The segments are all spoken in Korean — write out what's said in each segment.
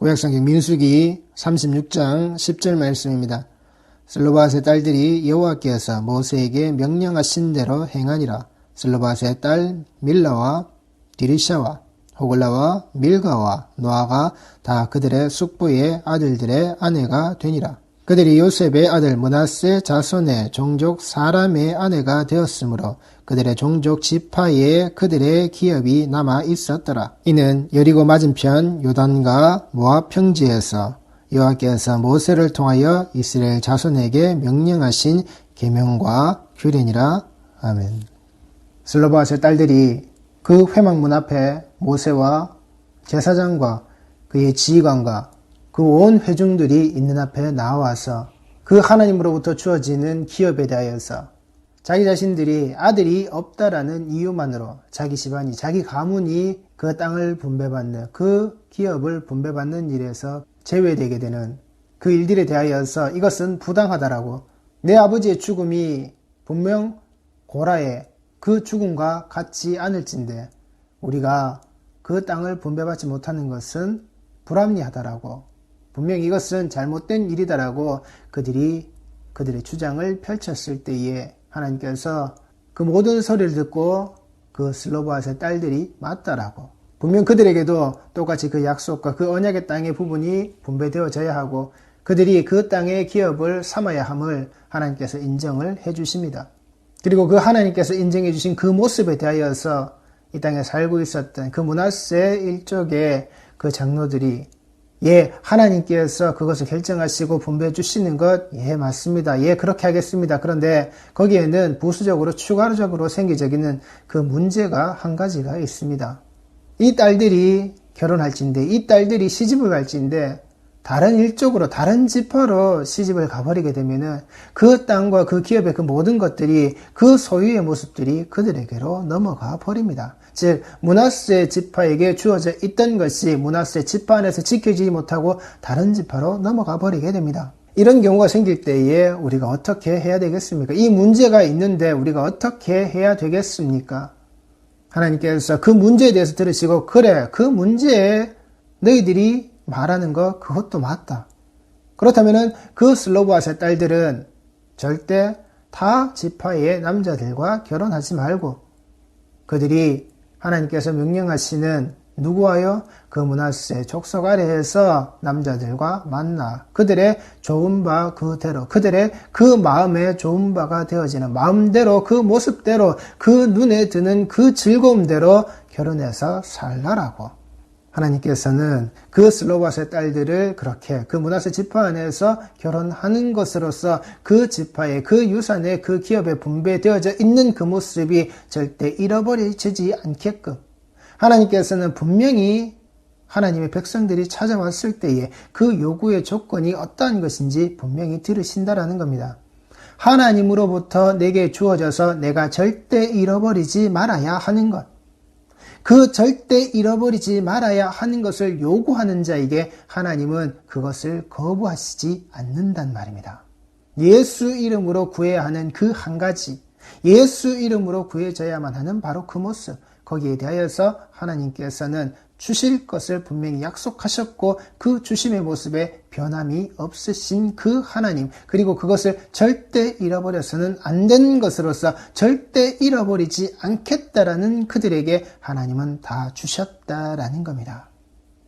구약성경 민수기 36장 10절 말씀입니다. 슬로바앗의 딸들이 여호와께서 모세에게 명령하신 대로 행하니라. 슬로바앗의 딸 밀라와 디리샤와 호글라와 밀가와 노아가 다 그들의 숙부의 아들들의 아내가 되니라. 그들이 요셉의 아들 므낫세 자손의 종족 사람의 아내가 되었으므로 그들의 종족 지파에 그들의 기업이 남아 있었더라. 이는 여리고 맞은편 요단과 모압 평지에서 여호와께서 모세를 통하여 이스라엘 자손에게 명령하신 계명과 규례니라. 아멘. 슬로바앗의 딸들이 그 회막문 앞에 모세와 제사장과 그의 지휘관과 그 온 회중들이 있는 앞에 나와서 그 하나님으로부터 주어지는 기업에 대하여서 자기 자신들이 아들이 없다라는 이유만으로 자기 집안이, 자기 가문이 그 땅을 분배받는, 그 기업을 분배받는 일에서 제외되게 되는 그 일들에 대하여서 이것은 부당하다라고, 내 아버지의 죽음이 분명 고라의 그 죽음과 같지 않을진데 우리가 그 땅을 분배받지 못하는 것은 불합리하다라고, 분명히 이것은 잘못된 일이다라고 그들이 그들의 주장을 펼쳤을 때에 하나님께서 그 모든 소리를 듣고 그 슬로바앗의 딸들이 맞다라고, 분명 그들에게도 똑같이 그 약속과 그 언약의 땅의 부분이 분배되어져야 하고 그들이 그 땅의 기업을 삼아야 함을 하나님께서 인정을 해주십니다. 그리고 그 하나님께서 인정해 주신 그 모습에 대하여서 이 땅에 살고 있었던 그 므낫세 일족의 그 장로들이 하나님께서 그것을 결정하시고 분배해 주시는 것, 맞습니다. 그렇게 하겠습니다. 그런데 거기에는 부수적으로 추가적으로 생기적인 그 문제가 한 가지가 있습니다. 이 딸들이 결혼할진데, 이 딸들이 시집을 갈진데 다른 일족으로, 다른 지파로 시집을 가버리게 되면은 그 땅과 그 기업의 그 모든 것들이, 그 소유의 모습들이 그들에게로 넘어가 버립니다. 즉, 므낫세 지파에게 주어져 있던 것이 므낫세 지파 안에서 지켜지지 못하고 다른 지파로 넘어가 버리게 됩니다. 이런 경우가 생길 때에 우리가 어떻게 해야 되겠습니까? 이 문제가 있는데 우리가 어떻게 해야 되겠습니까? 하나님께서 그 문제에 대해서 들으시고, 그래, 그 문제에 너희들이 말하는 거 그것도 맞다. 그렇다면은 그 슬로바앗의 딸들은 절대 타 지파의 남자들과 결혼하지 말고 그들이 하나님께서 명령하시는 누구와요? 그 므낫세 족속 아래에서 남자들과 만나 그들의 좋은 바 그대로, 그들의 그 마음에 좋은 바가 되어지는 마음대로, 그 모습대로, 그 눈에 드는 그 즐거움대로 결혼해서 살라라고. 하나님께서는 그 슬로바앗의 딸들을 그렇게 그 므낫세 지파 안에서 결혼하는 것으로서 그 지파의, 그 유산의, 그 기업에 분배되어져 있는 그 모습이 절대 잃어버리지 않게끔 하나님께서는 분명히 하나님의 백성들이 찾아왔을 때에 그 요구의 조건이 어떠한 것인지 분명히 들으신다라는 겁니다. 하나님으로부터 내게 주어져서 내가 절대 잃어버리지 말아야 하는 것, 그 절대 잃어버리지 말아야 하는 것을 요구하는 자에게 하나님은 그것을 거부하시지 않는단 말입니다. 예수 이름으로 구해야 하는 그 한 가지, 예수 이름으로 구해져야만 하는 바로 그 모습, 거기에 대하여서 하나님께서는 주실 것을 분명히 약속하셨고 그 주심의 모습에 변함이 없으신 그 하나님, 그리고 그것을 절대 잃어버려서는 안 되는 것으로서 절대 잃어버리지 않겠다라는 그들에게 하나님은 다 주셨다라는 겁니다.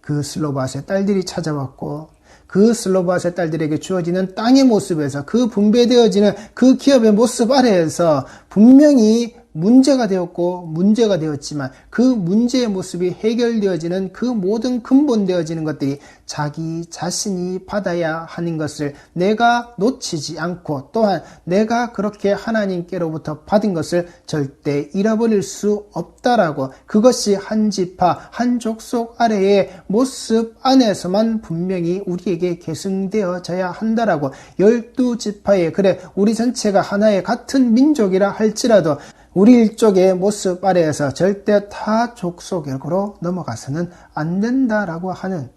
그 슬로바앗의 딸들이 찾아왔고 그 슬로바앗의 딸들에게 주어지는 땅의 모습에서, 그 분배되어지는 그 기업의 모습 아래에서 분명히 문제가 되었고 문제가 되었지만 그 문제의 모습이 해결되어지는 그 모든 근본되어지는 것들이 자기 자신이 받아야 하는 것을 내가 놓치지 않고, 또한 내가 그렇게 하나님께로부터 받은 것을 절대 잃어버릴 수 없다라고, 그것이 한 지파 한 족속 아래의 모습 안에서만 분명히 우리에게 계승되어져야 한다라고, 12지파의, 그래 우리 전체가 하나의 같은 민족이라 할지라도 우리 일족의 모습 아래에서 절대 타 족속으로 넘어가서는 안 된다라고 하는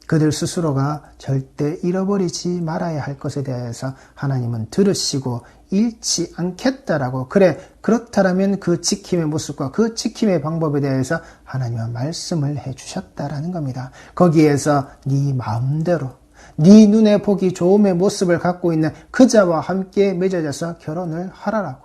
그들 스스로가 절대 잃어버리지 말아야 할 것에 대해서 하나님은 들으시고 잃지 않겠다라고, 그래, 그렇다라면 그 지킴의 모습과 그 지킴의 방법에 대해서 하나님은 말씀을 해주셨다라는 겁니다. 거기에서 네 마음대로 네 눈에 보기 좋음의 모습을 갖고 있는 그자와 함께 맺어져서 결혼을 하라라고.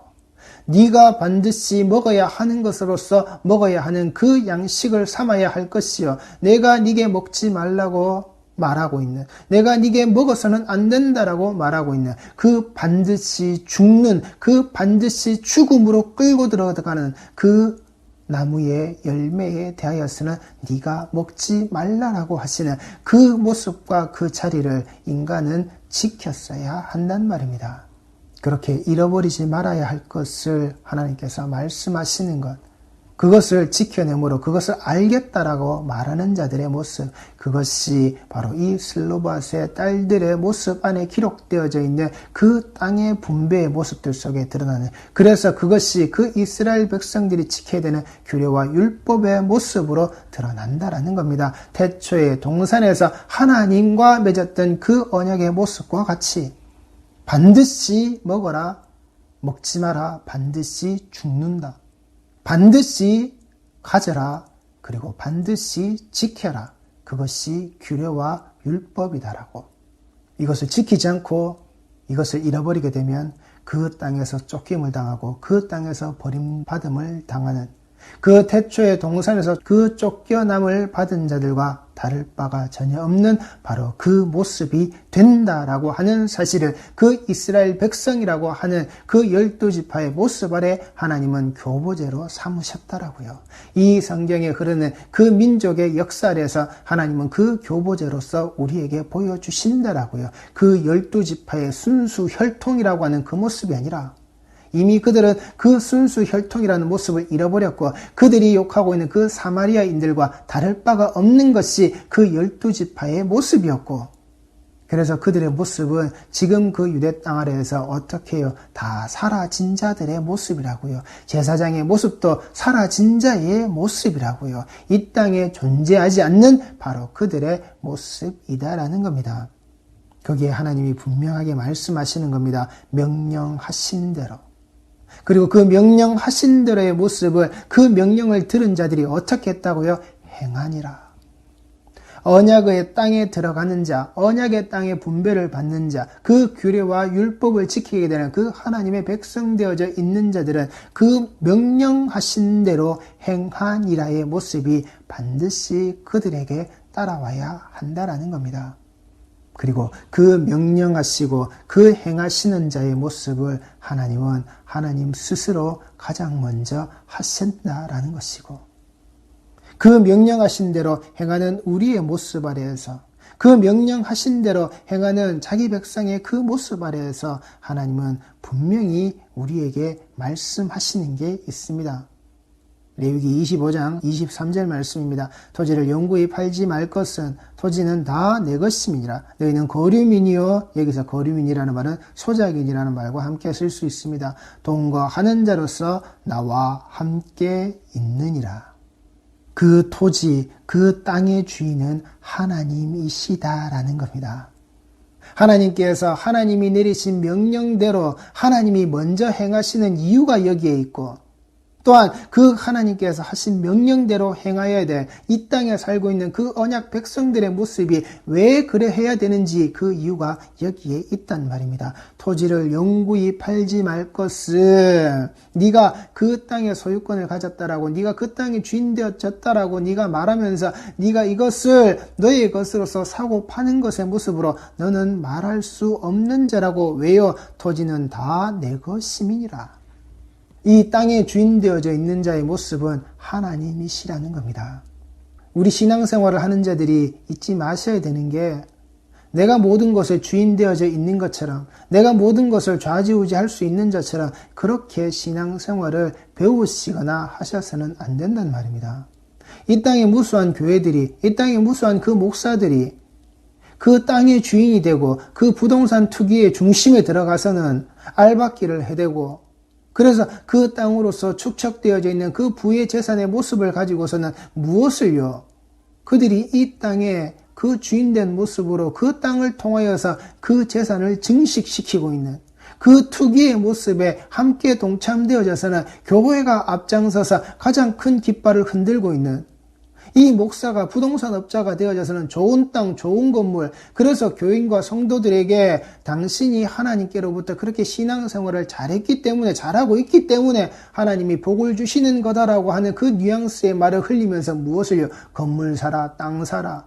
네가 반드시 먹어야 하는 것으로서 먹어야 하는 그 양식을 삼아야 할 것이요, 내가 네게 먹지 말라고 말하고 있는, 내가 네게 먹어서는 안 된다라고 말하고 있는 그 반드시 죽는, 그 반드시 죽음으로 끌고 들어가는 그 나무의 열매에 대하여서는 네가 먹지 말라라고 하시는 그 모습과 그 자리를 인간은 지켰어야 한단 말입니다. 그렇게 잃어버리지 말아야 할 것을 하나님께서 말씀하시는 것, 그것을 지켜내므로 그것을 알겠다라고 말하는 자들의 모습, 그것이 바로 이 슬로바스의 딸들의 모습 안에 기록되어져 있는 그 땅의 분배의 모습들 속에 드러나는, 그래서 그것이 그 이스라엘 백성들이 지켜야 되는 규례와 율법의 모습으로 드러난다라는 겁니다. 태초에 동산에서 하나님과 맺었던 그 언약의 모습과 같이 반드시 먹어라, 먹지 마라, 반드시 죽는다, 반드시 가져라, 그리고 반드시 지켜라, 그것이 규례와 율법이다라고. 이것을 지키지 않고 이것을 잃어버리게 되면 그 땅에서 쫓김을 당하고 그 땅에서 버림받음을 당하는, 그 태초의 동산에서 그 쫓겨남을 받은 자들과 다를 바가 전혀 없는 바로 그 모습이 된다라고 하는 사실을 그 이스라엘 백성이라고 하는 그 12지파의 모습 아래 하나님은 교보제로 삼으셨다라고요. 이 성경에 흐르는 그 민족의 역사에서 하나님은 그 교보제로서 우리에게 보여주신다라고요. 그 12지파의 순수 혈통이라고 하는 그 모습이 아니라 이미 그들은 그 순수 혈통이라는 모습을 잃어버렸고, 그들이 욕하고 있는 그 사마리아인들과 다를 바가 없는 것이 그 12지파의 모습이었고, 그래서 그들의 모습은 지금 그 유대 땅 아래에서 어떻게 해요? 다 사라진 자들의 모습이라고요. 제사장의 모습도 사라진 자의 모습이라고요. 이 땅에 존재하지 않는 바로 그들의 모습이다라는 겁니다. 거기에 하나님이 분명하게 말씀하시는 겁니다. 명령하신 대로. 그리고 그 명령하신 대로의 모습을, 그 명령을 들은 자들이 어떻게 했다고요? 행하니라. 언약의 땅에 들어가는 자, 언약의 땅에 분배를 받는 자, 그 규례와 율법을 지키게 되는 그 하나님의 백성 되어져 있는 자들은 그 명령하신 대로 행하니라의 모습이 반드시 그들에게 따라와야 한다라는 겁니다. 그리고 그 명령하시고 그 행하시는 자의 모습을 하나님은 하나님 스스로 가장 먼저 하신다라는 것이고, 그 명령하신 대로 행하는 우리의 모습 아래에서, 그 명령하신 대로 행하는 자기 백성의 그 모습 아래에서 하나님은 분명히 우리에게 말씀하시는 게 있습니다. 레위기 25장 23절 말씀입니다. 토지를 영구히 팔지 말 것은 토지는 다 내 것임이니라. 너희는 거류민이요, 여기서 거류민이라는 말은 소작인이라는 말과 함께 쓸 수 있습니다. 동거하는 자로서 나와 함께 있느니라. 그 토지, 그 땅의 주인은 하나님이시다라는 겁니다. 하나님께서 하나님이 내리신 명령대로 하나님이 먼저 행하시는 이유가 여기에 있고, 또한 그 하나님께서 하신 명령대로 행하여야 될 이 땅에 살고 있는 그 언약 백성들의 모습이 왜 그래 해야 되는지 그 이유가 여기에 있단 말입니다. 토지를 영구히 팔지 말 것은, 네가 그 땅의 소유권을 가졌다라고, 네가 그 땅의 주인 되어졌다라고 네가 말하면서 네가 이것을 너의 것으로서 사고 파는 것의 모습으로 너는 말할 수 없는 자라고. 왜요? 토지는 다 내 것임이니라. 이 땅에 주인 되어져 있는 자의 모습은 하나님이시라는 겁니다. 우리 신앙생활을 하는 자들이 잊지 마셔야 되는 게, 내가 모든 것에 주인 되어져 있는 것처럼, 내가 모든 것을 좌지우지할 수 있는 자처럼 그렇게 신앙생활을 배우시거나 하셔서는 안 된단 말입니다. 이 땅에 무수한 교회들이, 이 땅에 무수한 그 목사들이 그 땅의 주인이 되고 그 부동산 투기의 중심에 들어가서는 알박기를 해대고, 그래서 그 땅으로서 축적되어져 있는 그 부의 재산의 모습을 가지고서는 무엇을요? 그들이 이 땅에 그 주인된 모습으로 그 땅을 통하여서 그 재산을 증식시키고 있는, 그 투기의 모습에 함께 동참되어져서는 교회가 앞장서서 가장 큰 깃발을 흔들고 있는 이 목사가 부동산 업자가 되어져서는 좋은 땅, 좋은 건물, 그래서 교인과 성도들에게 당신이 하나님께로부터 그렇게 신앙생활을 잘했기 때문에, 잘하고 있기 때문에 하나님이 복을 주시는 거다라고 하는 그 뉘앙스의 말을 흘리면서 무엇을요? 건물 사라, 땅 사라.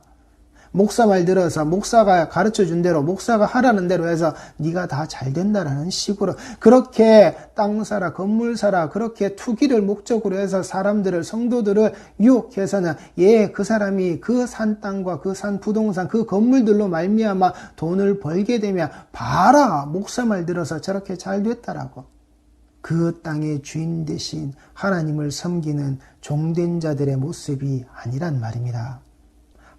목사 말 들어서 목사가 가르쳐준 대로, 목사가 하라는 대로 해서 네가 다 잘 된다라는 식으로 그렇게 땅 사라, 건물 사라, 그렇게 투기를 목적으로 해서 사람들을, 성도들을 유혹해서는 그 사람이 그 산 땅과 그 산 부동산, 그 건물들로 말미암아 돈을 벌게 되면 봐라, 목사 말 들어서 저렇게 잘 됐다라고. 그 땅의 주인 대신 하나님을 섬기는 종된 자들의 모습이 아니란 말입니다.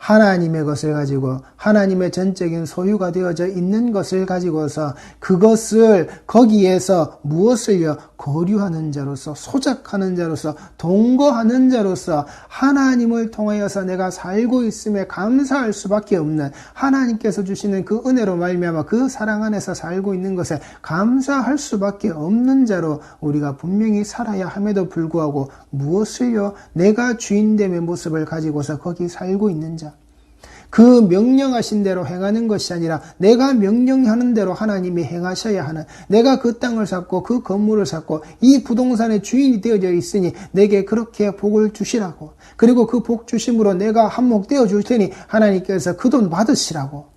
하나님의 것을 가지고, 하나님의 전적인 소유가 되어져 있는 것을 가지고서 그것을 거기에서 무엇을요? 거류하는 자로서, 소작하는 자로서, 동거하는 자로서 하나님을 통하여서 내가 살고 있음에 감사할 수밖에 없는, 하나님께서 주시는 그 은혜로 말미암아 그 사랑 안에서 살고 있는 것에 감사할 수밖에 없는 자로 우리가 분명히 살아야 함에도 불구하고 무엇을요? 내가 주인됨의 모습을 가지고서 거기 살고 있는 자, 그 명령하신 대로 행하는 것이 아니라 내가 명령하는 대로 하나님이 행하셔야 하는, 내가 그 땅을 샀고 그 건물을 샀고 이 부동산의 주인이 되어져 있으니 내게 그렇게 복을 주시라고, 그리고 그 복 주심으로 내가 한몫 되어 줄 테니 하나님께서 그 돈 받으시라고,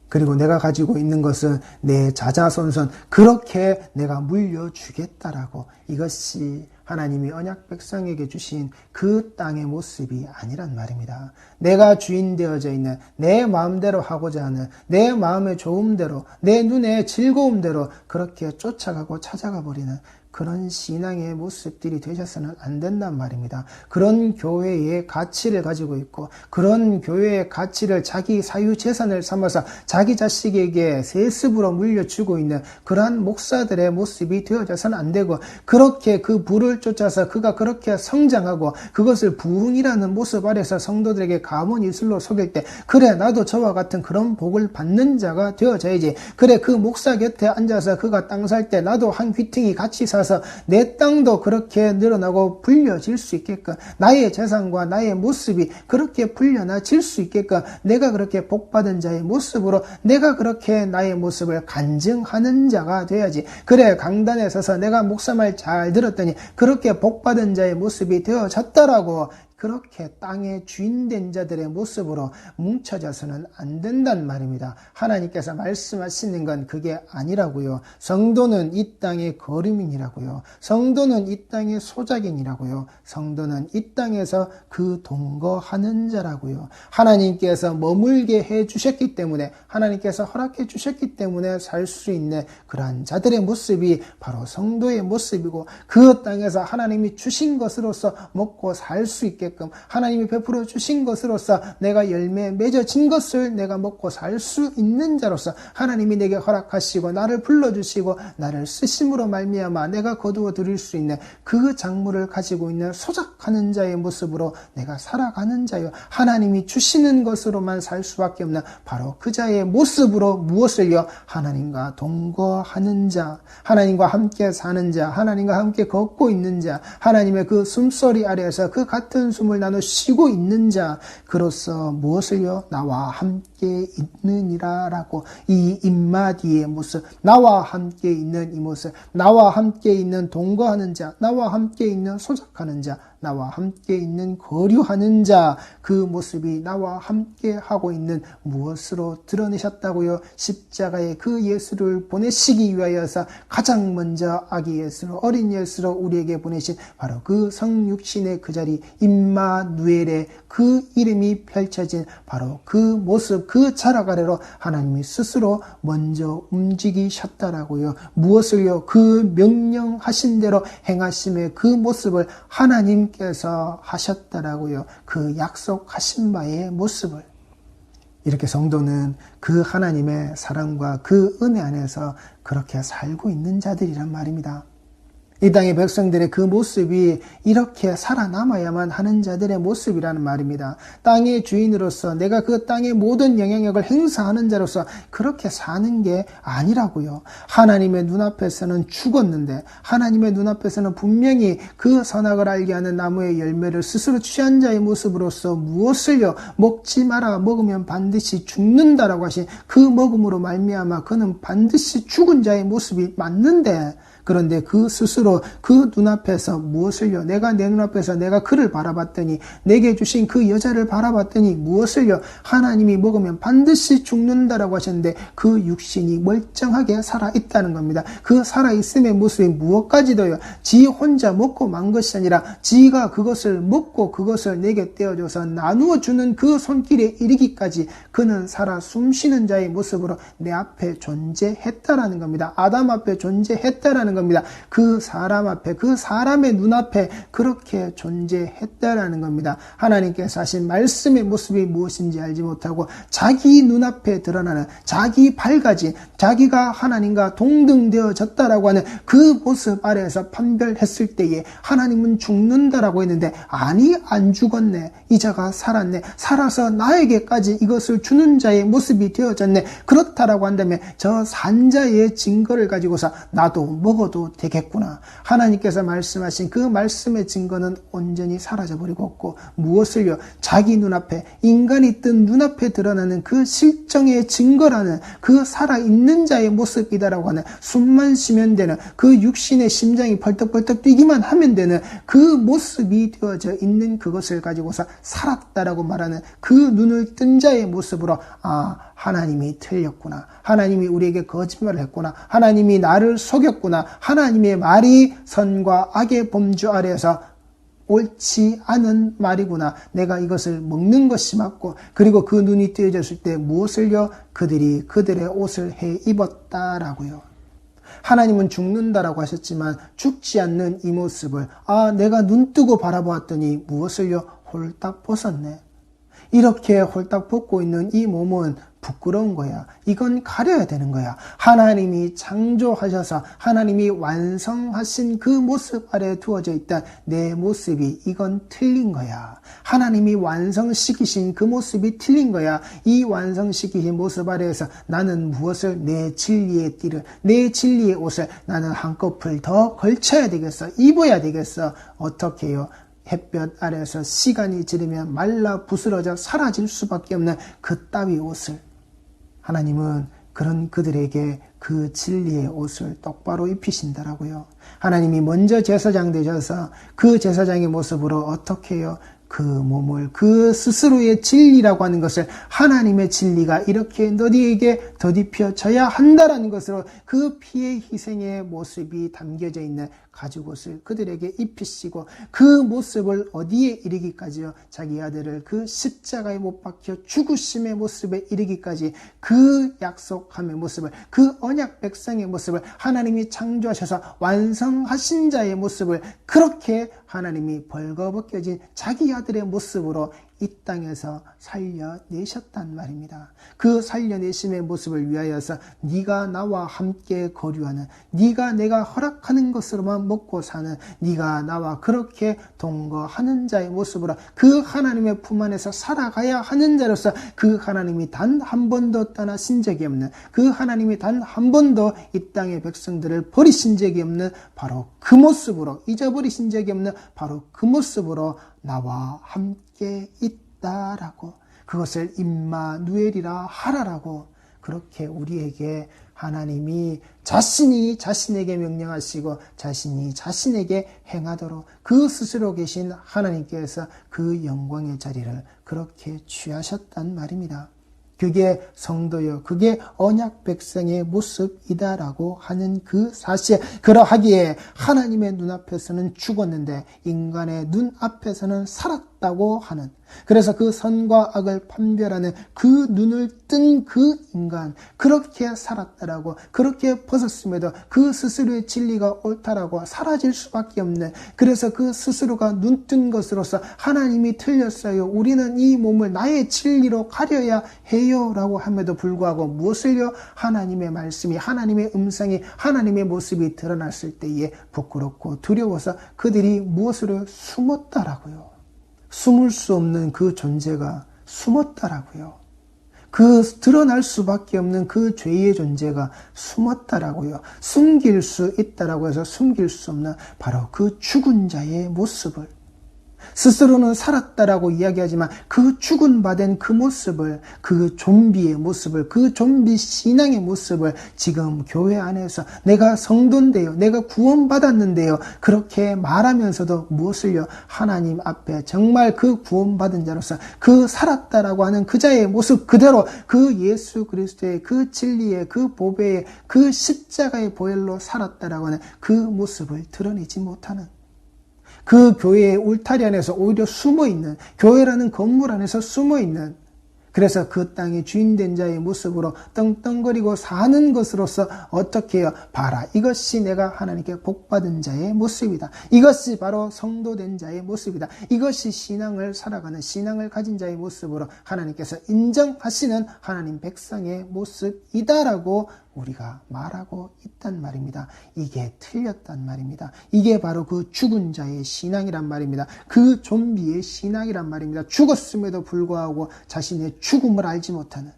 그리고 내가 가지고 있는 것은 내 자자손손 그렇게 내가 물려주겠다라고, 이것이 하나님이 언약 백성에게 주신 그 땅의 모습이 아니란 말입니다. 내가 주인 되어져 있는, 내 마음대로 하고자 하는, 내 마음의 좋음대로, 내 눈의 즐거움대로 그렇게 쫓아가고 찾아가 버리는 그런 신앙의 모습들이 되셔서는 안 된단 말입니다. 그런 교회의 가치를 가지고 있고, 그런 교회의 가치를 자기 사유재산을 삼아서 자기 자식에게 세습으로 물려주고 있는 그러한 목사들의 모습이 되어져서는 안 되고, 그렇게 그 부를 쫓아서 그가 그렇게 성장하고 그것을 부흥이라는 모습 아래서 성도들에게 가문이슬로 속일 때, 그래 나도 저와 같은 그런 복을 받는 자가 되어져야지, 그래 그 목사 곁에 앉아서 그가 땅 살 때 나도 한 귀퉁이 같이 사서 내 땅도 그렇게 늘어나고 불려질 수 있게끔, 나의 재산과 나의 모습이 그렇게 불려나질 수 있게끔 내가 그렇게 복받은 자의 모습으로 내가 그렇게 나의 모습을 간증하는 자가 돼야지. 그래 강단에 서서 내가 목사 말 잘 들었더니 그렇게 복받은 자의 모습이 되어졌다라고 그렇게 땅의 주인된 자들의 모습으로 뭉쳐져서는 안 된단 말입니다. 하나님께서 말씀하시는 건 그게 아니라고요. 성도는 이 땅의 거류민이라고요. 성도는 이 땅의 소작인이라고요. 성도는 이 땅에서 그 동거하는 자라고요. 하나님께서 머물게 해주셨기 때문에, 하나님께서 허락해 주셨기 때문에 살 수 있는 그러한 자들의 모습이 바로 성도의 모습이고, 그 땅에서 하나님이 주신 것으로서 먹고 살 수 있게, 하나님이 베풀어 주신 것으로서 내가 열매 맺어진 것을 내가 먹고 살 수 있는 자로서 하나님이 내게 허락하시고 나를 불러주시고 나를 쓰심으로 말미암아 내가 거두어 드릴 수 있는 그 작물을 가지고 있는 소작하는 자의 모습으로 내가 살아가는 자요, 하나님이 주시는 것으로만 살 수밖에 없는 바로 그 자의 모습으로 무엇을요? 하나님과 동거하는 자, 하나님과 함께 사는 자, 하나님과 함께 걷고 있는 자, 하나님의 그 숨소리 아래에서 그 같은 숨을 나눠 쉬고 있는 자, 그로서 무엇을요? 나와 함께 있느니라 라고, 이 인마디의 모습, 나와 함께 있는 이 모습, 나와 함께 있는 동거하는 자, 나와 함께 있는 소작하는 자, 나와 함께 있는 거류하는 자, 그 모습이 나와 함께 하고 있는 무엇으로 드러내셨다고요? 십자가의 그 예수를 보내시기 위하여서 가장 먼저 아기 예수로, 어린 예수로 우리에게 보내신 바로 그 성육신의 그 자리, 임마누엘의 그 이름이 펼쳐진 바로 그 모습, 그 자락 아래로 하나님이 스스로 먼저 움직이셨다라고요. 무엇을요? 그 명령하신 대로 행하심의 그 모습을 하나님께서 하셨다라고요. 그 약속하신 바의 모습을. 이렇게 성도는 그 하나님의 사랑과 그 은혜 안에서 그렇게 살고 있는 자들이란 말입니다. 이 땅의 백성들의 그 모습이 이렇게 살아남아야만 하는 자들의 모습이라는 말입니다. 땅의 주인으로서 내가 그 땅의 모든 영향력을 행사하는 자로서 그렇게 사는 게 아니라고요. 하나님의 눈앞에서는 죽었는데 하나님의 눈앞에서는 분명히 그 선악을 알게 하는 나무의 열매를 스스로 취한 자의 모습으로서 무엇을요 먹지 마라, 먹으면 반드시 죽는다라고 하신 그 먹음으로 말미암아 그는 반드시 죽은 자의 모습이 맞는데, 그런데 그 스스로 그 눈앞에서 무엇을요? 내가 내 눈앞에서 내가 그를 바라봤더니, 내게 주신 그 여자를 바라봤더니 무엇을요? 하나님이 먹으면 반드시 죽는다라고 하셨는데 그 육신이 멀쩡하게 살아있다는 겁니다. 그 살아있음의 모습이 무엇까지도요, 지 혼자 먹고 만 것이 아니라 지가 그것을 먹고 그것을 내게 떼어줘서 나누어 주는 그 손길에 이르기까지 그는 살아 숨쉬는 자의 모습으로 내 앞에 존재했다라는 겁니다. 아담 앞에 존재했다라는 겁니다. 그 사람 앞에, 그 사람의 눈앞에 그렇게 존재했다라는 겁니다. 하나님께서 하신 말씀의 모습이 무엇인지 알지 못하고 자기 눈앞에 드러나는, 자기 발가진, 자기가 하나님과 동등되어졌다라고 하는 그 모습 아래에서 판별했을 때에 하나님은 죽는다라고 했는데, 아니 안 죽었네, 이 자가 살았네, 살아서 나에게까지 이것을 주는 자의 모습이 되어졌네, 그렇다라고 한다면 저 산자의 증거를 가지고서 나도 먹어도 되겠구나. 하나님께서 말씀하신 그 말씀의 증거는 온전히 사라져버리고 없고, 무엇을요? 자기 눈앞에, 인간이 뜬 눈앞에 드러나는 그 실정의 증거라는 그 살아있는 자의 모습이다라고 하는, 숨만 쉬면 되는, 그 육신의 심장이 벌떡벌떡 뛰기만 하면 되는 그 모습이 되어져 있는 그것을 가지고서 살았다라고 말하는 그 눈을 뜬 자의 모습으로, 하나님이 틀렸구나, 하나님이 우리에게 거짓말을 했구나, 하나님이 나를 속였구나, 하나님의 말이 선과 악의 범주 아래에서 옳지 않은 말이구나, 내가 이것을 먹는 것이 맞고, 그리고 그 눈이 뜨여졌을 때 무엇을요? 그들이 그들의 옷을 해 입었다라고요. 하나님은 죽는다라고 하셨지만 죽지 않는 이 모습을, 내가 눈 뜨고 바라보았더니 무엇을요? 홀딱 벗었네. 이렇게 홀딱 벗고 있는 이 몸은 부끄러운 거야. 이건 가려야 되는 거야. 하나님이 창조하셔서 하나님이 완성하신 그 모습 아래에 두어져 있던 내 모습이, 이건 틀린 거야. 하나님이 완성시키신 그 모습이 틀린 거야. 이 완성시키신 모습 아래에서 나는 무엇을, 내 진리의 띠를, 내 진리의 옷을 나는 한꺼풀 더 걸쳐야 되겠어, 입어야 되겠어. 어떻게 해요? 햇볕 아래에서 시간이 지르면 말라 부스러져 사라질 수밖에 없는 그 따위 옷을, 하나님은 그런 그들에게 그 진리의 옷을 똑바로 입히신다라고요. 하나님이 먼저 제사장 되셔서 그 제사장의 모습으로 어떻게 해요? 그 몸을, 그 스스로의 진리라고 하는 것을, 하나님의 진리가 이렇게 너희에게 덧입혀져야 한다라는 것으로 그 피의 희생의 모습이 담겨져 있는 가죽옷을 그들에게 입히시고, 그 모습을 어디에 이르기까지요? 자기 아들을 그 십자가에 못 박혀 죽으심의 모습에 이르기까지, 그 약속함의 모습을, 그 언약 백성의 모습을, 하나님이 창조하셔서 완성하신 자의 모습을 그렇게 하나님이 벌거벗겨진 자기 아들의 모습으로 이 땅에서 살려내셨단 말입니다. 그 살려내심의 모습을 위하여서 네가 나와 함께 거류하는, 네가 내가 허락하는 것으로만 먹고 사는, 네가 나와 그렇게 동거하는 자의 모습으로 그 하나님의 품 안에서 살아가야 하는 자로서, 그 하나님이 단 한 번도 떠나신 적이 없는, 그 하나님이 단 한 번도 이 땅의 백성들을 버리신 적이 없는 바로 그 모습으로, 잊어버리신 적이 없는 바로 그 모습으로 나와 함께 있다라고, 그것을 임마누엘이라 하라라고, 그렇게 우리에게 하나님이 자신이 자신에게 명령하시고 자신이 자신에게 행하도록 그 스스로 계신 하나님께서 그 영광의 자리를 그렇게 취하셨단 말입니다. 그게 성도요, 그게 언약 백성의 모습이다라고 하는 그 사실, 그러하기에 하나님의 눈앞에서는 죽었는데 인간의 눈앞에서는 살았다 살았다고 하는, 그래서 그 선과 악을 판별하는 그 눈을 뜬 그 인간, 그렇게 살았다라고, 그렇게 벗었음에도 그 스스로의 진리가 옳다라고 사라질 수밖에 없는, 그래서 그 스스로가 눈 뜬 것으로서 하나님이 틀렸어요, 우리는 이 몸을 나의 진리로 가려야 해요 라고 함에도 불구하고 무엇을요? 하나님의 말씀이, 하나님의 음성이, 하나님의 모습이 드러났을 때에 부끄럽고 두려워서 그들이 무엇으로 숨었다라고요. 숨을 수 없는 그 존재가 숨었다라고요. 그 드러날 수밖에 없는 그 죄의 존재가 숨었다라고요. 숨길 수 있다라고 해서 숨길 수 없는 바로 그 죽은 자의 모습을, 스스로는 살았다라고 이야기하지만 그 죽은 바 된 그 모습을, 그 좀비의 모습을, 그 좀비 신앙의 모습을 지금 교회 안에서 내가 성도인데요, 내가 구원받았는데요, 그렇게 말하면서도 무엇을요? 하나님 앞에 정말 그 구원받은 자로서 그 살았다라고 하는 그 자의 모습 그대로, 그 예수 그리스도의 그 진리의 그 보배의 그 십자가의 보혈로 살았다라고 하는 그 모습을 드러내지 못하는, 그 교회의 울타리 안에서 오히려 숨어있는, 교회라는 건물 안에서 숨어있는, 그래서 그 땅의 주인된 자의 모습으로 떵떵거리고 사는 것으로서 어떻게 해요? 봐라, 이것이 내가 하나님께 복받은 자의 모습이다. 이것이 바로 성도된 자의 모습이다. 이것이 신앙을 살아가는, 신앙을 가진 자의 모습으로 하나님께서 인정하시는 하나님 백성의 모습이다라고 우리가 말하고 있단 말입니다. 이게 틀렸단 말입니다. 이게 바로 그 죽은 자의 신앙이란 말입니다. 그 좀비의 신앙이란 말입니다. 죽었음에도 불구하고 자신의 죽음을 알지 못하는,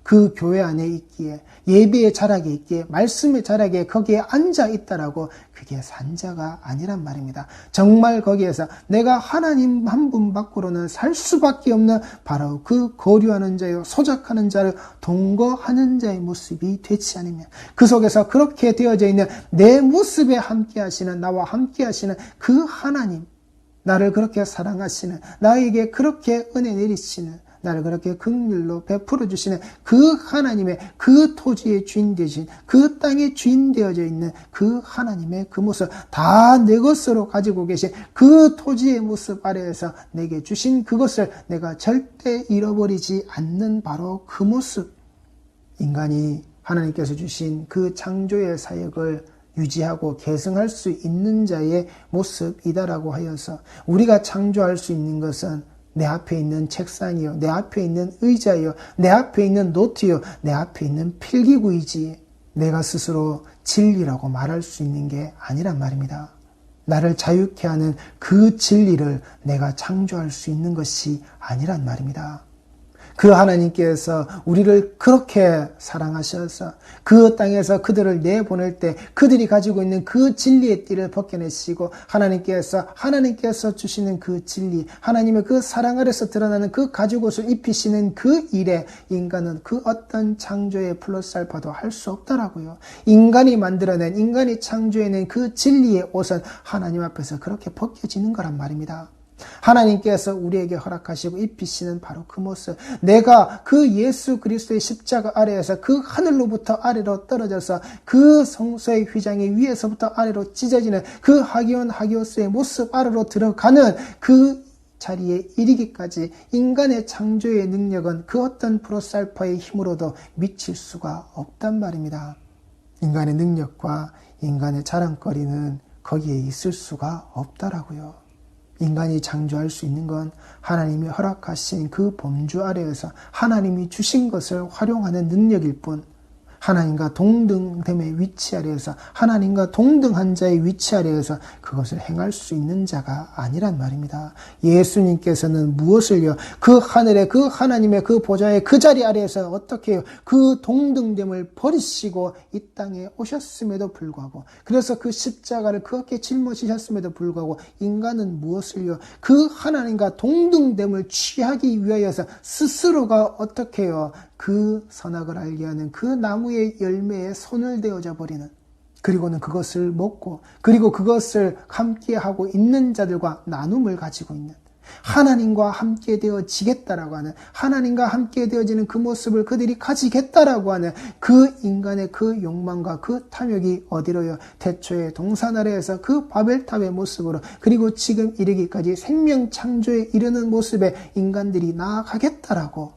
그 교회 안에 있기에, 예배의 자락에 있기에, 말씀의 자락에 거기에 앉아 있다라고, 그게 산자가 아니란 말입니다. 정말 거기에서 내가 하나님 한 분 밖으로는 살 수밖에 없는 바로 그 거류하는 자요, 소작하는 자를 동거하는 자의 모습이 되지 않으면, 그 속에서 그렇게 되어져 있는 내 모습에 함께 하시는, 나와 함께 하시는 그 하나님, 나를 그렇게 사랑하시는, 나에게 그렇게 은혜 내리시는, 나를 그렇게 긍휼로 베풀어 주시는 그 하나님의, 그 토지의 주인 되신, 그 땅의 주인 되어져 있는 그 하나님의 그 모습, 다 내 것으로 가지고 계신 그 토지의 모습 아래에서 내게 주신 그것을 내가 절대 잃어버리지 않는 바로 그 모습, 인간이 하나님께서 주신 그 창조의 사역을 유지하고 계승할 수 있는 자의 모습이다라고 하여서, 우리가 창조할 수 있는 것은 내 앞에 있는 책상이요, 내 앞에 있는 의자요, 내 앞에 있는 노트요, 내 앞에 있는 필기구이지, 내가 스스로 진리라고 말할 수 있는 게 아니란 말입니다. 나를 자유케 하는 그 진리를 내가 창조할 수 있는 것이 아니란 말입니다. 그 하나님께서 우리를 그렇게 사랑하셔서 그 땅에서 그들을 내보낼 때 그들이 가지고 있는 그 진리의 띠를 벗겨내시고, 하나님께서 주시는 그 진리, 하나님의 그 사랑 아래서 드러나는 그 가죽옷을 입히시는 그 일에 인간은 그 어떤 창조의 플러스 알파도 할 수 없다라고요. 인간이 만들어낸, 인간이 창조해낸 그 진리의 옷은 하나님 앞에서 그렇게 벗겨지는 거란 말입니다. 하나님께서 우리에게 허락하시고 입히시는 바로 그 모습, 내가 그 예수 그리스도의 십자가 아래에서 그 하늘로부터 아래로 떨어져서 그 성소의 휘장이 위에서부터 아래로 찢어지는 그 하기온 하기오스의 모습 아래로 들어가는 그 자리에 이르기까지 인간의 창조의 능력은 그 어떤 플러스 알파의 힘으로도 미칠 수가 없단 말입니다. 인간의 능력과 인간의 자랑거리는 거기에 있을 수가 없다라고요. 인간이 창조할 수 있는 건 하나님이 허락하신 그 범주 아래에서 하나님이 주신 것을 활용하는 능력일 뿐, 하나님과 동등됨의 위치 아래에서, 하나님과 동등한 자의 위치 아래에서 그것을 행할 수 있는 자가 아니란 말입니다. 예수님께서는 무엇을요? 그 하늘의 그 하나님의 그 보좌의 그 자리 아래에서 어떻게 해요? 그 동등됨을 버리시고 이 땅에 오셨음에도 불구하고, 그래서 그 십자가를 그렇게 짊어지셨음에도 불구하고 인간은 무엇을요? 그 하나님과 동등됨을 취하기 위하여서 스스로가 어떻게 해요? 그 선악을 알게 하는 그 나무의 열매에 손을 대어져 버리는, 그리고는 그것을 먹고, 그리고 그것을 함께하고 있는 자들과 나눔을 가지고 있는, 하나님과 함께 되어지겠다라고 하는, 하나님과 함께 되어지는 그 모습을 그들이 가지겠다라고 하는 그 인간의 그 욕망과 그 탐욕이 어디로요? 태초의 동산 아래에서 그 바벨탑의 모습으로, 그리고 지금 이르기까지 생명 창조에 이르는 모습에 인간들이 나아가겠다라고,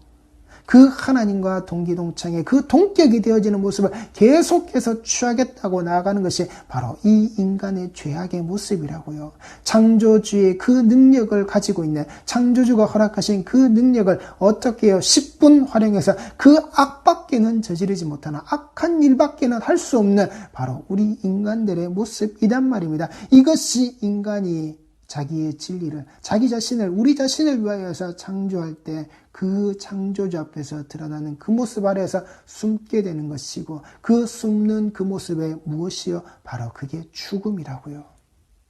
그 하나님과 동기동창의 그 동격이 되어지는 모습을 계속해서 취하겠다고 나아가는 것이 바로 이 인간의 죄악의 모습이라고요. 창조주의 그 능력을 가지고 있는, 창조주가 허락하신 그 능력을 어떻게 해요? 10분 활용해서 그 악밖에는 저지르지 못하는, 악한 일밖에는 할 수 없는 바로 우리 인간들의 모습이란 말입니다. 이것이 인간이 자기의 진리를, 자기 자신을, 우리 자신을 위하여서 창조할 때 그 창조주 앞에서 드러나는 그 모습 아래에서 숨게 되는 것이고, 그 숨는 그 모습에 무엇이요? 바로 그게 죽음이라고요.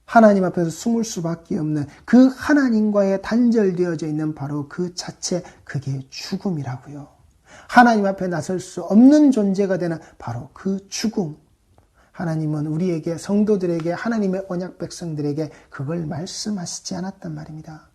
하나님 앞에서 숨을 수밖에 없는 그 하나님과의 단절되어져 있는 바로 그 자체, 그게 죽음이라고요. 하나님 앞에 나설 수 없는 존재가 되는 바로 그 죽음. 하나님은 우리에게, 성도들에게, 하나님의 언약 백성들에게 그걸 말씀하시지 않았단 말입니다.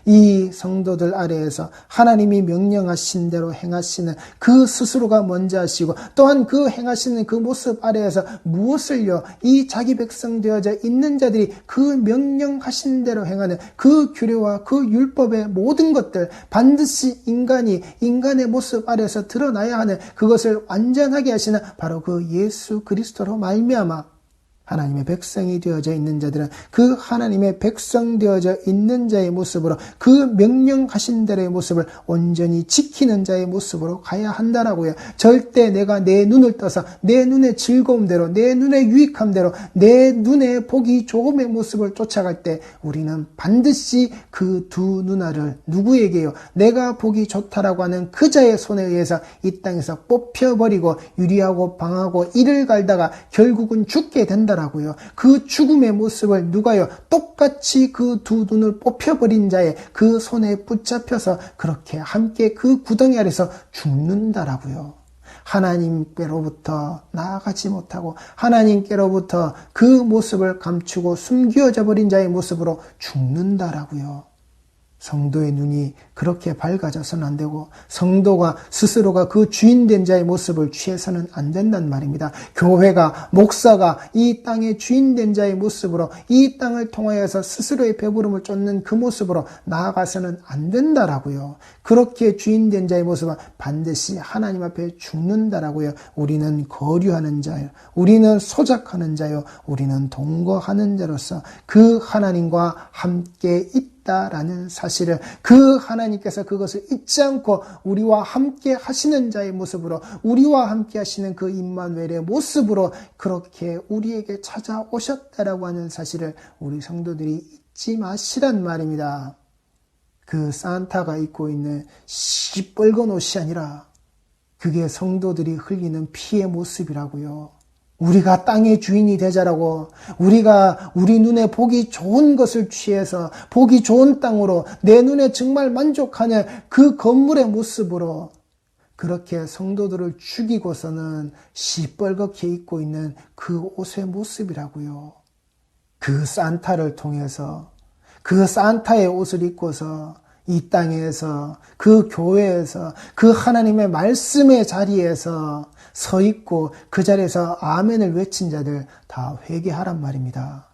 이 성도들 아래에서 하나님이 명령하신 대로 행하시는 그 스스로가 먼저 하시고, 또한 그 행하시는 그 모습 아래에서 무엇을요? 이 자기 백성 되어져 있는 자들이 그 명령하신 대로 행하는 그 규례와 그 율법의 모든 것들, 반드시 인간이 인간의 모습 아래에서 드러나야 하는 그것을 완전하게 하시는 바로 그 예수 그리스도로 말미암아 하나님의 백성이 되어져 있는 자들은 그 하나님의 백성 되어져 있는 자의 모습으로, 그 명령하신 대로의 모습을 온전히 지키는 자의 모습으로 가야 한다라고요. 절대 내가 내 눈을 떠서 내 눈의 즐거움대로, 내 눈의 유익함대로, 내 눈에 보기 좋음의 모습을 쫓아갈 때 우리는 반드시 그 두 눈알을 누구에게요? 내가 보기 좋다라고 하는 그 자의 손에 의해서 이 땅에서 뽑혀버리고 유리하고 방하고 이를 갈다가 결국은 죽게 된다라고요. 그 죽음의 모습을 누가요? 똑같이 그 두 눈을 뽑혀버린 자의 그 손에 붙잡혀서 그렇게 함께 그 구덩이 아래서 죽는다라고요. 하나님께로부터 나아가지 못하고 하나님께로부터 그 모습을 감추고 숨겨져 버린 자의 모습으로 죽는다라고요. 성도의 눈이 그렇게 밝아져서는 안 되고, 성도가 스스로가 그 주인된 자의 모습을 취해서는 안 된단 말입니다. 교회가, 목사가 이 땅의 주인된 자의 모습으로, 이 땅을 통하여서 스스로의 배부름을 쫓는 그 모습으로 나아가서는 안 된다라고요. 그렇게 주인된 자의 모습은 반드시 하나님 앞에 죽는다라고요. 우리는 거류하는 자요, 우리는 소작하는 자요, 우리는 동거하는 자로서 그 하나님과 함께 있다라는 사실을, 그 하나님께서 그것을 잊지 않고 우리와 함께 하시는 자의 모습으로, 우리와 함께 하시는 그 임마누엘의 모습으로 그렇게 우리에게 찾아오셨다라고 하는 사실을 우리 성도들이 잊지 마시란 말입니다. 그 산타가 입고 있는 시뻘건 옷이 아니라 그게 성도들이 흘리는 피의 모습이라고요. 우리가 땅의 주인이 되자라고, 우리가 우리 눈에 보기 좋은 것을 취해서 보기 좋은 땅으로, 내 눈에 정말 만족하는 그 건물의 모습으로 그렇게 성도들을 죽이고서는 시뻘겋게 입고 있는 그 옷의 모습이라고요. 그 산타를 통해서, 그 산타의 옷을 입고서 이 땅에서, 그 교회에서, 그 하나님의 말씀의 자리에서 서 있고 그 자리에서 아멘을 외친 자들 다 회개하란 말입니다.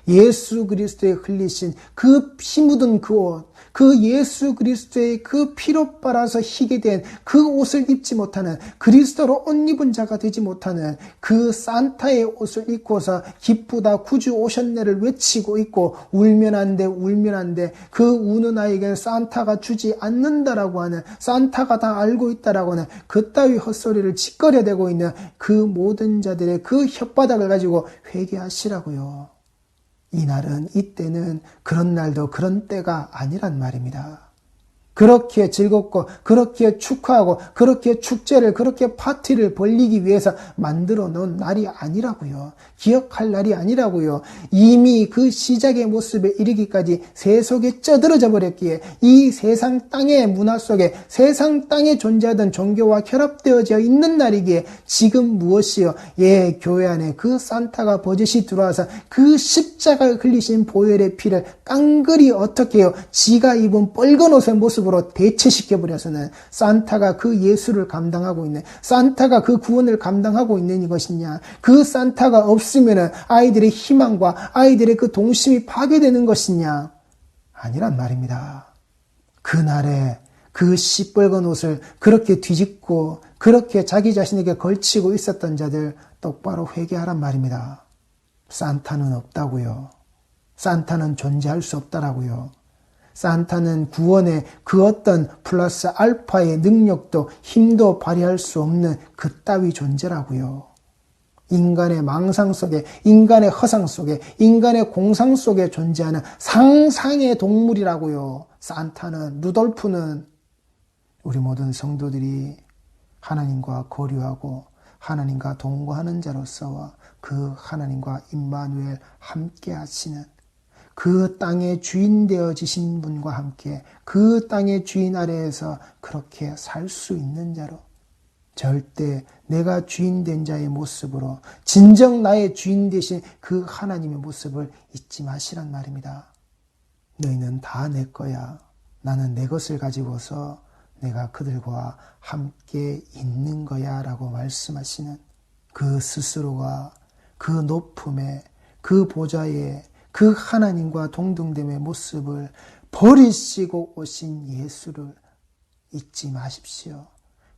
예수 그리스도의 흘리신 그 피 묻은 그 옷, 그 예수 그리스도의 그 피로 빨아서 희게 된 그 옷을 입지 못하는, 그리스도로 옷 입은 자가 되지 못하는 그 산타의 옷을 입고서 기쁘다 구주 오셨네를 외치고 있고 울면 안 돼, 울면 안 돼, 그 우는 아이에게는 산타가 주지 않는다라고 하는, 산타가 다 알고 있다라고 하는 그따위 헛소리를 짓거려대고 있는 그 모든 자들의 그 혓바닥을 가지고 회개하시라고요. 이날은, 이때는 그런 날도 그런 때가 아니란 말입니다. 그렇게 즐겁고 그렇게 축하하고 그렇게 축제를 그렇게 파티를 벌리기 위해서 만들어 놓은 날이 아니라고요. 기억할 날이 아니라고요. 이미 그 시작의 모습에 이르기까지 세속에 쩌들어져 버렸기에 이 세상 땅의 문화 속에 세상 땅에 존재하던 종교와 결합되어져 있는 날이기에 지금 무엇이요? 교회 안에 그 산타가 버젓이 들어와서 그 십자가를 흘리신 보혈의 피를 깡그리 어떻게 해요? 지가 입은 빨간 옷의 모습으로 대체시켜버려서는 산타가 그 예수를 감당하고 있는, 산타가 그 구원을 감당하고 있는 이것이냐? 그 산타가 없으면 아이들의 희망과 아이들의 그 동심이 파괴되는 것이냐? 아니란 말입니다. 그날에 그 시뻘건 옷을 그렇게 뒤집고 그렇게 자기 자신에게 걸치고 있었던 자들 똑바로 회개하란 말입니다. 산타는 없다고요. 산타는 존재할 수 없다라고요. 산타는 구원의 그 어떤 플러스 알파의 능력도 힘도 발휘할 수 없는 그따위 존재라고요. 인간의 망상 속에, 인간의 허상 속에, 인간의 공상 속에 존재하는 상상의 동물이라고요. 산타는, 루돌프는 우리 모든 성도들이 하나님과 거류하고 하나님과 동거하는 자로서 그 하나님과 임마누엘 함께 하시는 그 땅의 주인 되어지신 분과 함께 그 땅의 주인 아래에서 그렇게 살 수 있는 자로 절대 내가 주인 된 자의 모습으로 진정 나의 주인 되신 그 하나님의 모습을 잊지 마시란 말입니다. 너희는 다 내 거야. 나는 내 것을 가지고서 내가 그들과 함께 있는 거야 라고 말씀하시는 그 스스로가 그 높음에 그 보좌에 그 하나님과 동등됨의 모습을 버리시고 오신 예수를 잊지 마십시오.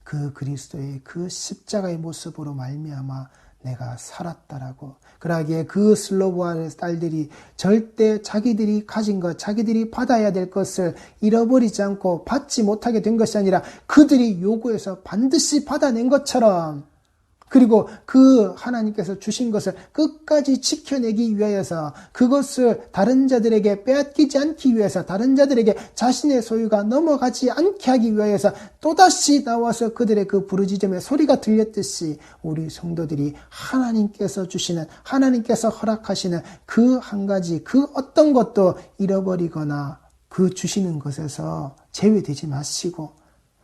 그 그리스도의 그 십자가의 모습으로 말미암아 내가 살았다라고. 그러기에 그 슬로보아의 딸들이 절대 자기들이 가진 것, 자기들이 받아야 될 것을 잃어버리지 않고 받지 못하게 된 것이 아니라 그들이 요구해서 반드시 받아낸 것처럼, 그리고 그 하나님께서 주신 것을 끝까지 지켜내기 위하여서 그것을 다른 자들에게 빼앗기지 않기 위해서 다른 자들에게 자신의 소유가 넘어가지 않게 하기 위하여서 또다시 나와서 그들의 그 부르짖음의 소리가 들렸듯이 우리 성도들이 하나님께서 주시는, 하나님께서 허락하시는 그 한 가지, 그 어떤 것도 잃어버리거나 그 주시는 것에서 제외되지 마시고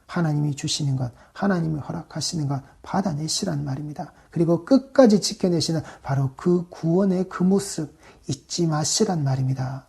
하나님이 주시는 것, 하나님이 허락하시는 것 받아내시란 말입니다. 그리고 끝까지 지켜내시는 바로 그 구원의 그 모습 잊지 마시란 말입니다.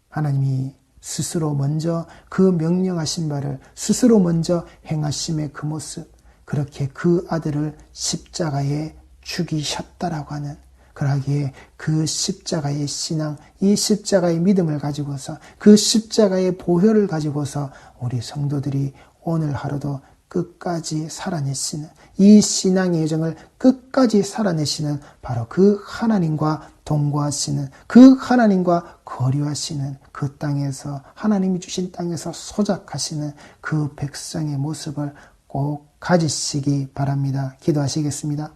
하나님이 스스로 먼저 그 명령하신 바를 스스로 먼저 행하심의 그 모습, 그렇게 그 아들을 십자가에 죽이셨다라고 하는, 그러기에 그 십자가의 신앙, 이 십자가의 믿음을 가지고서 그 십자가의 보혈을 가지고서 우리 성도들이 오늘 하루도 끝까지 살아내시는, 이 신앙의 여정을 끝까지 살아내시는 바로 그 하나님과 동거하시는, 그 하나님과 거류하시는 그 땅에서, 하나님이 주신 땅에서 소작하시는 그 백성의 모습을 꼭 가지시기 바랍니다. 기도하시겠습니다.